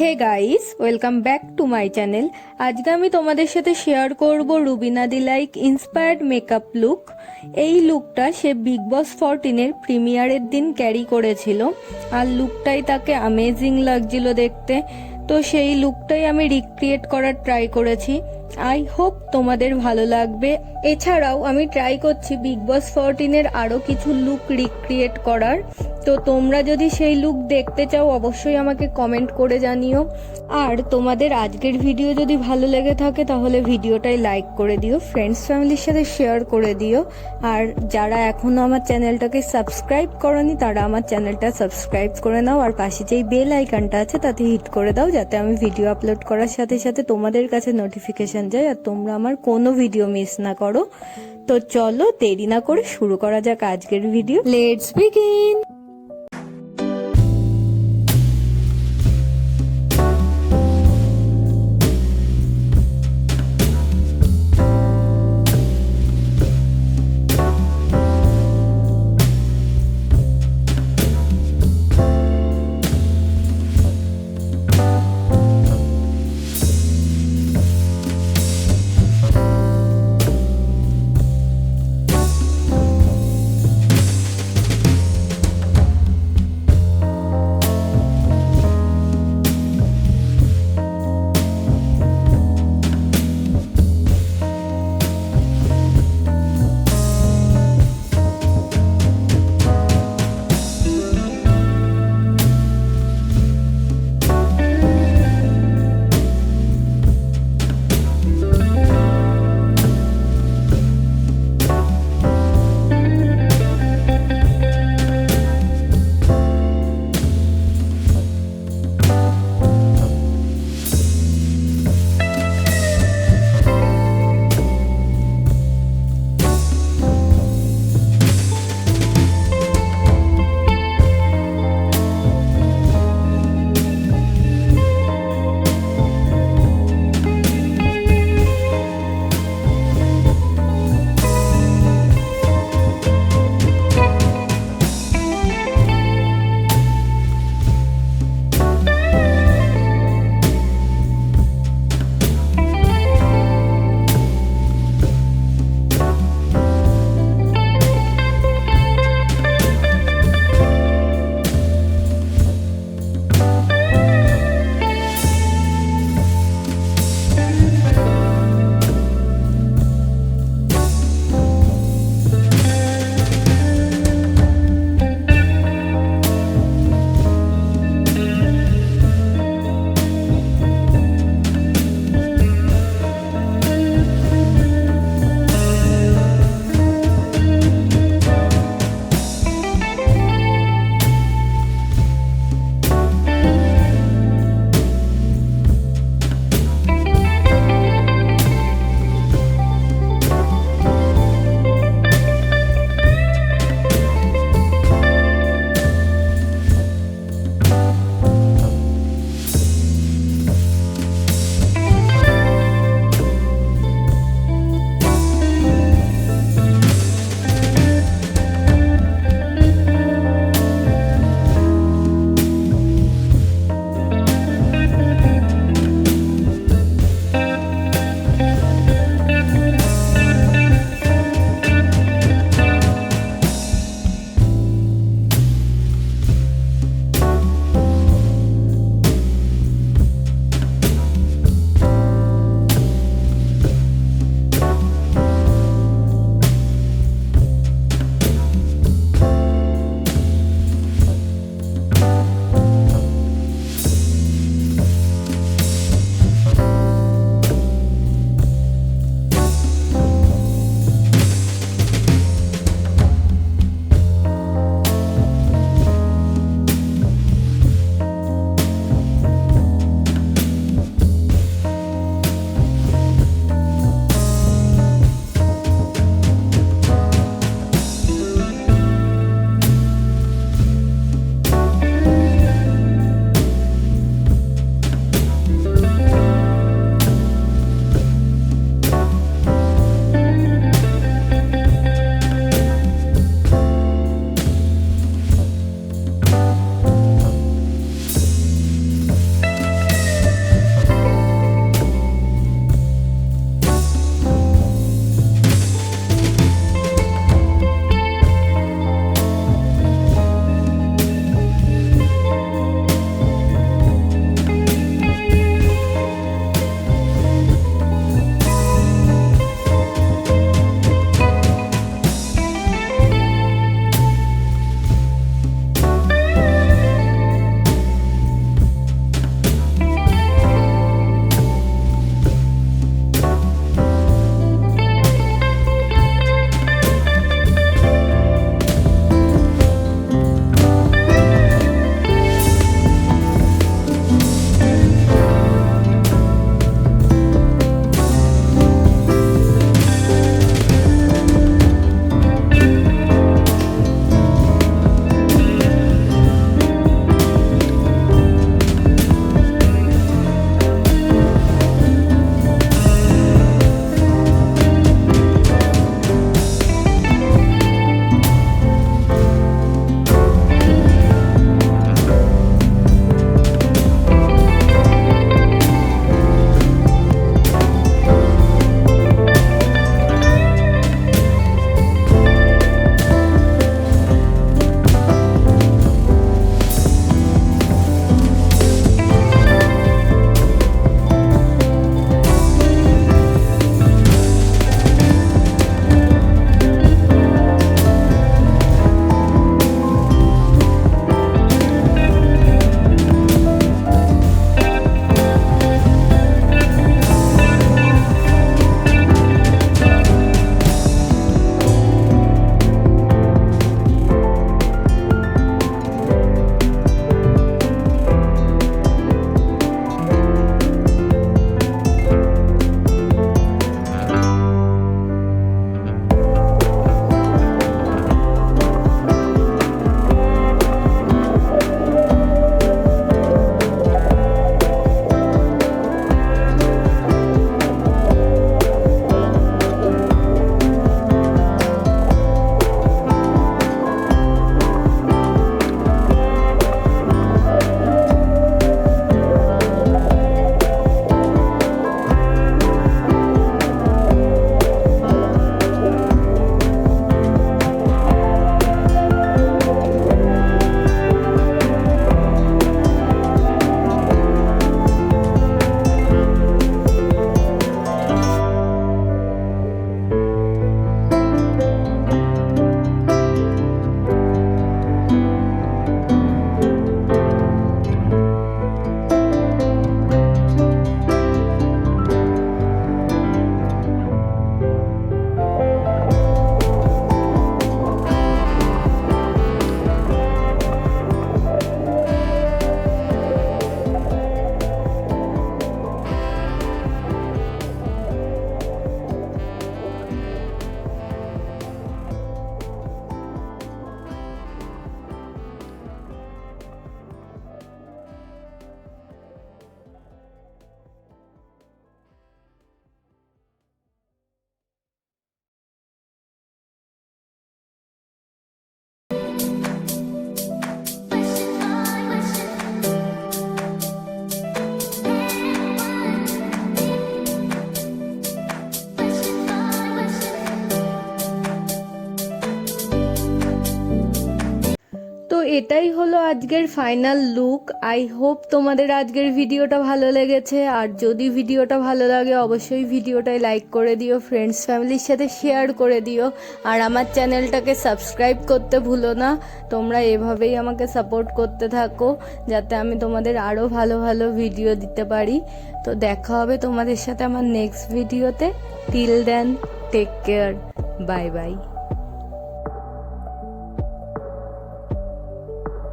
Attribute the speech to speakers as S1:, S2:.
S1: Hey guys, welcome back to my channel. আজকে আমি তোমাদের সাথে শেয়ার করব Rubina Dilaik inspired makeup look. এই লুকটা সে বিগ বস 14-এর প্রিমিয়ারের দিন ক্যারি করেছিল, আর লুকটাই তাকে অ্যামেজিং লাগছিল দেখতে। তো সেই লুকটাই আমি রিক্রিয়েট করার ট্রাই করেছি। আই হোপ তোমাদের ভালো লাগবে। এছাড়াও আমি ট্রাই করছি বিগ বস 14-এর আরও কিছু লুক রিক্রিয়েট করার। তো তোমরা যদি সেই লুক দেখতে চাও অবশ্যই আমাকে কমেন্ট করে জানিও। আর তোমাদের আজকের ভিডিও যদি ভালো লেগে থাকে তাহলে ভিডিওটাই লাইক করে দিও, ফ্রেন্ডস ফ্যামিলির সাথে শেয়ার করে দিও। আর যারা এখনও আমার চ্যানেলটাকে সাবস্ক্রাইব করনি তারা আমার চ্যানেলটা সাবস্ক্রাইব করে নাও, আর পাশে যেই বেল আইকনটা আছে তাতে হিট করে দাও, যাতে আমি ভিডিও আপলোড করার সাথে সাথে তোমাদের কাছে নোটিফিকেশন যায় আর তোমরা আমার কোনো ভিডিও মিস না করো। তো চলো দেরি না করে শুরু করা যাক আজকের ভিডিও। Let's begin. এটাই হলো আজকের ফাইনাল লুক। আই হোপ তোমাদের আজকের ভিডিওটা ভালো লেগেছে, আর যদি ভিডিওটা ভালো লাগে অবশ্যই ভিডিওটায় লাইক করে দিও, ফ্রেন্ডস ফ্যামিলির সাথে শেয়ার করে দিও, আর আমার চ্যানেলটাকে সাবস্ক্রাইব করতে ভুলো না। তোমরা এভাবেই আমাকে সাপোর্ট করতে থাকো যাতে আমি তোমাদের আরও ভালো ভালো ভিডিও দিতে পারি। তো দেখা হবে তোমাদের সাথে আমার নেক্সট ভিডিওতে। Till then, take care, bye by.